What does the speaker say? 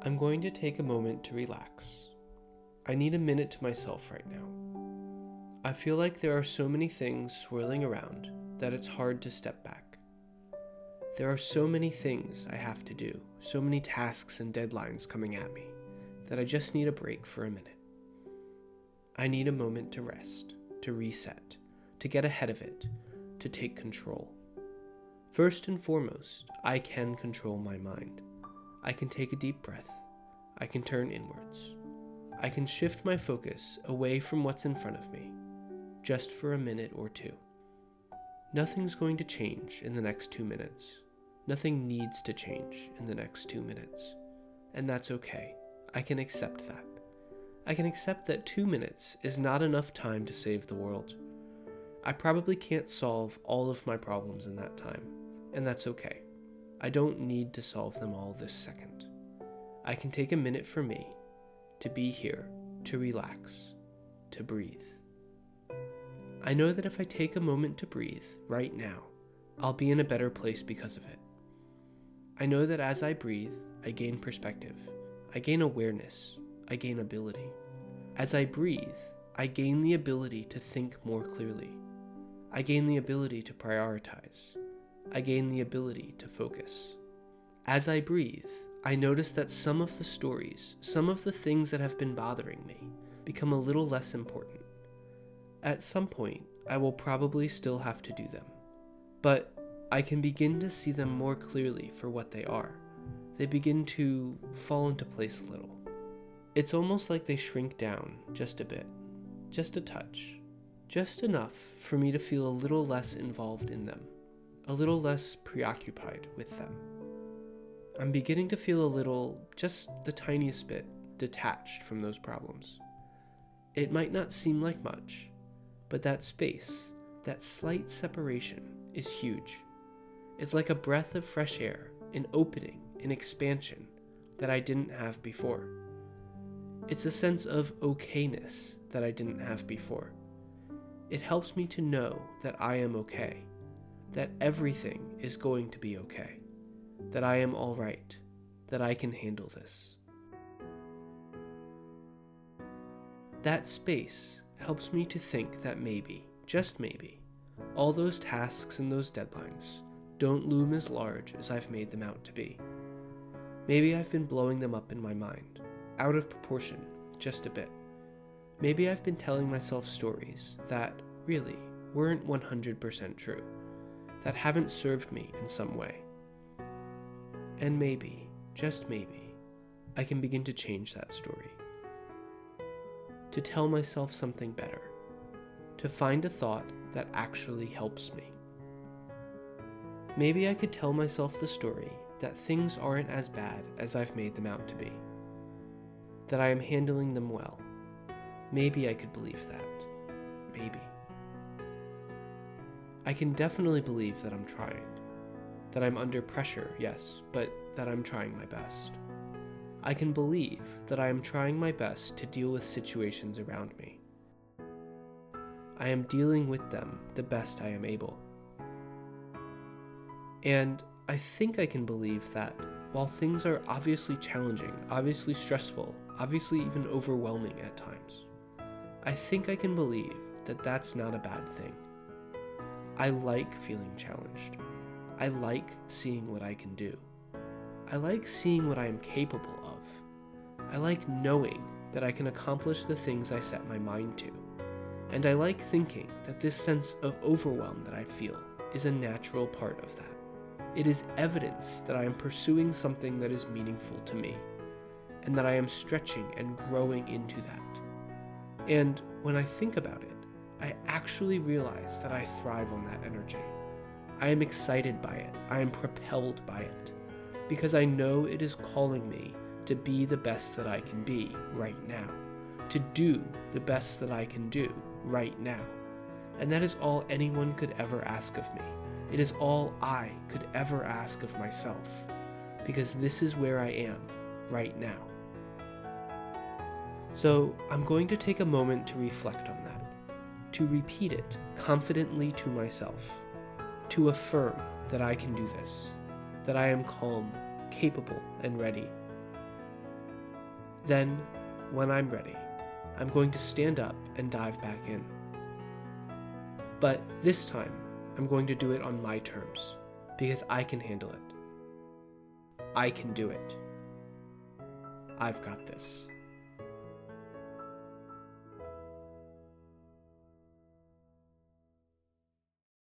I'm going to take a moment to relax. I need a minute to myself right now. I feel like there are so many things swirling around that it's hard to step back. There are so many things I have to do, so many tasks and deadlines coming at me, that I just need a break for a minute. I need a moment to rest, to reset, to get ahead of it, to take control. First and foremost, I can control my mind. I can take a deep breath. I can turn inwards. I can shift my focus away from what's in front of me, just for a minute or two. Nothing's going to change in the next 2 minutes. Nothing needs to change in the next 2 minutes. And that's okay. I can accept that. I can accept that 2 minutes is not enough time to save the world. I probably can't solve all of my problems in that time, and that's okay. I don't need to solve them all this second. I can take a minute for me, to be here, to relax, to breathe. I know that if I take a moment to breathe right now, I'll be in a better place because of it. I know that as I breathe, I gain perspective, I gain awareness, I gain ability. As I breathe, I gain the ability to think more clearly. I gain the ability to prioritize. I gain the ability to focus. As I breathe, I notice that some of the stories, some of the things that have been bothering me, become a little less important. At some point, I will probably still have to do them, but I can begin to see them more clearly for what they are. They begin to fall into place a little. It's almost like they shrink down just a bit, just a touch, just enough for me to feel a little less involved in them, a little less preoccupied with them. I'm beginning to feel a little, just the tiniest bit, detached from those problems. It might not seem like much, but that space, that slight separation, is huge. It's like a breath of fresh air, an opening, an expansion that I didn't have before. It's a sense of okayness that I didn't have before. It helps me to know that I am okay, that everything is going to be okay, that I am all right, that I can handle this. That space helps me to think that maybe, just maybe, all those tasks and those deadlines don't loom as large as I've made them out to be. Maybe I've been blowing them up in my mind, out of proportion, just a bit. Maybe I've been telling myself stories that really weren't 100% true, that haven't served me in some way. And maybe, just maybe, I can begin to change that story. To tell myself something better. To find a thought that actually helps me. Maybe I could tell myself the story that things aren't as bad as I've made them out to be. That I am handling them well. Maybe I could believe that. Maybe. I can definitely believe that I'm trying. That I'm under pressure, yes, but that I'm trying my best. I can believe that I am trying my best to deal with situations around me. I am dealing with them the best I am able. And I think I can believe that while things are obviously challenging, obviously stressful, obviously even overwhelming at times, I think I can believe that that's not a bad thing. I like feeling challenged. I like seeing what I can do. I like seeing what I am capable of. I like knowing that I can accomplish the things I set my mind to. And I like thinking that this sense of overwhelm that I feel is a natural part of that. It is evidence that I am pursuing something that is meaningful to me, and that I am stretching and growing into that. And when I think about it, I actually realize that I thrive on that energy. I am excited by it. I am propelled by it. Because I know it is calling me to be the best that I can be right now. To do the best that I can do right now. And that is all anyone could ever ask of me. It is all I could ever ask of myself. Because this is where I am right now. So I'm going to take a moment to reflect on that. To repeat it confidently to myself. To affirm that I can do this. That I am calm, capable, and ready. Then, when I'm ready, I'm going to stand up and dive back in. But this time, I'm going to do it on my terms, because I can handle it. I can do it. I've got this.